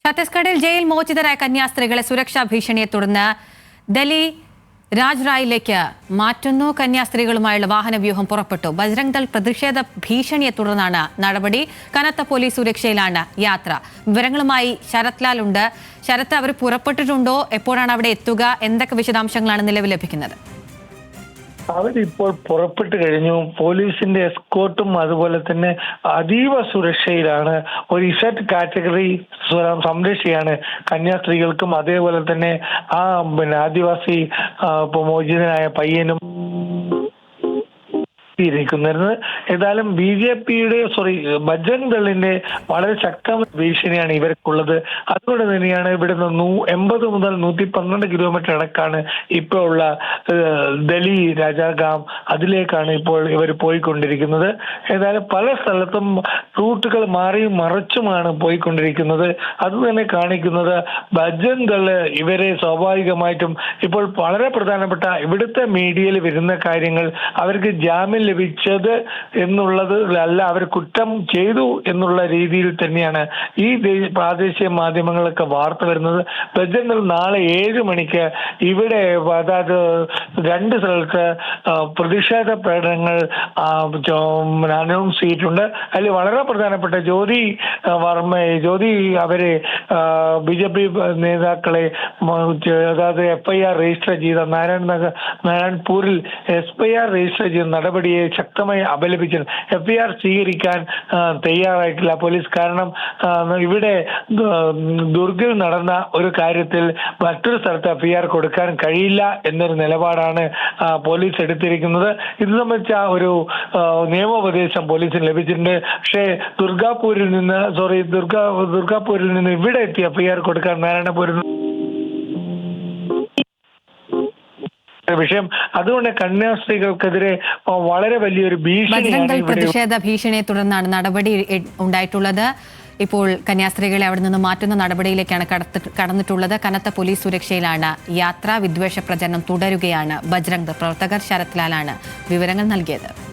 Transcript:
ഛത്തീസ്ഗഡിൽ ജയിൽ മോചിതരായ കന്യാസ്ത്രീകളെ സുരക്ഷാ ഭീഷണിയെ തുടർന്ന് ഡൽഹി രാജ്റായിലേക്ക് മാറ്റുന്നു. കന്യാസ്ത്രീകളുമായുള്ള വാഹനവ്യൂഹം പുറപ്പെട്ടു. ബജ്രംഗ് ദൾ പ്രതിഷേധ ഭീഷണിയെ തുടർന്നാണ് നടപടി. കനത്ത പോലീസ് സുരക്ഷയിലാണ് യാത്ര. വിവരങ്ങളുമായി ശരത് ലാൽ ഉണ്ട്. ശരത്ത്, അവർ പുറപ്പെട്ടിട്ടുണ്ടോ? എപ്പോഴാണ് അവിടെ എത്തുക? എന്തൊക്കെ വിശദാംശങ്ങളാണ് നിലവിൽ ലഭിക്കുന്നത്? അവരിപ്പോൾ പുറപ്പെട്ടു കഴിഞ്ഞു. പോലീസിന്റെ എസ്കോർട്ടും അതുപോലെ തന്നെ അതീവ സുരക്ഷയിലാണ്. ഒരു ഇസഡ് കാറ്റഗറി സംരക്ഷയാണ് കന്യാസ്ത്രീകൾക്കും അതേപോലെ തന്നെ ആദിവാസി മോചിതനായ പയ്യനും ിരിക്കുന്നത്. ഏതായാലും ബജ്രംഗ് ദളിന്റെ വളരെ ശക്തമായ ഭീഷണിയാണ് ഇവർക്കുള്ളത്. അതുകൊണ്ട് തന്നെയാണ് ഇവിടുന്ന് 80 മുതൽ 112 കിലോമീറ്റർ ഇടക്കാണ് ഇപ്പോൾ ഉള്ള ഡൽഹി രാജാഗാം. അതിലേക്കാണ് ഇപ്പോൾ ഇവർ പോയിക്കൊണ്ടിരിക്കുന്നത്. ഏതായാലും പല സ്ഥലത്തും റൂട്ടുകൾ മാറിയും മറിച്ചുമാണ് പോയിക്കൊണ്ടിരിക്കുന്നത്. അത് തന്നെ കാണിക്കുന്നത് ബജ്രംഗ് ദള് ഇവരെ സ്വാഭാവികമായിട്ടും ഇപ്പോൾ വളരെ പ്രധാനപ്പെട്ട ഇവിടുത്തെ മീഡിയയിൽ വരുന്ന കാര്യങ്ങൾ അവർക്ക് ജാമ്യം ലഭിച്ചത് എന്നുള്ളത് അല്ല, അവർ കുറ്റം ചെയ്തു എന്നുള്ള രീതിയിൽ തന്നെയാണ് ഈ പ്രാദേശിക മാധ്യമങ്ങളൊക്കെ വാർത്ത വരുന്നത്. ബജ്രംഗ് ദൾ നാളെ 7 മണിക്ക് ഇവിടെ അതായത് 2 സ്ഥലത്ത് പ്രതിഷേധ പ്രകടനങ്ങൾ അനൗൺസ് ചെയ്തിട്ടുണ്ട്. അതിൽ വളരെ പ്രധാനപ്പെട്ട ജ്യോതി അവരെ BJP നേതാക്കളെ അതായത് FIR രജിസ്റ്റർ ചെയ്ത നാരായൺപൂരിൽ FIR രജിസ്റ്റർ ചെയ്ത നടപടിയെ ശക്തമായി അപലപിച്ചു. FIR സ്വീകരിക്കാൻ തയ്യാറായിട്ടില്ല പോലീസ്. കാരണം ഇവിടെ ദുർഗിൽ നടന്ന ഒരു കാര്യത്തിൽ മറ്റൊരു സ്ഥലത്ത് FIR കൊടുക്കാൻ കഴിയില്ല എന്നൊരു നിലപാടാണ് പോലീസ് എടുത്തിരിക്കുന്നത്. ഇത് സംബന്ധിച്ച ഒരു നിയമോപദേശം പോലീസിന് ലഭിച്ചിട്ടുണ്ട്. പക്ഷേ ദുർഗാപൂരിൽ നിന്ന് ഇവിടെ എത്തി FIR കൊടുക്കാൻ നാരായണപൂരിൽ വിഷയം. അതുകൊണ്ട് കന്യാസ്ത്രീകൾക്കെതിരെ വളരെ വലിയൊരു ഭീഷണി. പ്രതിഷേധ ഭീഷണിയെ തുടർന്നാണ് നടപടി ഉണ്ടായിട്ടുള്ളത്. ഇപ്പോൾ കന്യാസ്ത്രീകളെ അവിടെ നിന്ന് മാറ്റുന്ന നടപടിയിലേക്കാണ് കടന്നിട്ടുള്ളത്. കനത്ത പോലീസ് സുരക്ഷയിലാണ് യാത്ര. വിദ്വേഷ പ്രചരണം തുടരുകയാണ്. ബജ്രംഗ് ദൾ പ്രവർത്തകർ ശരത് ലാലാണ് വിവരങ്ങൾ നൽകിയത്.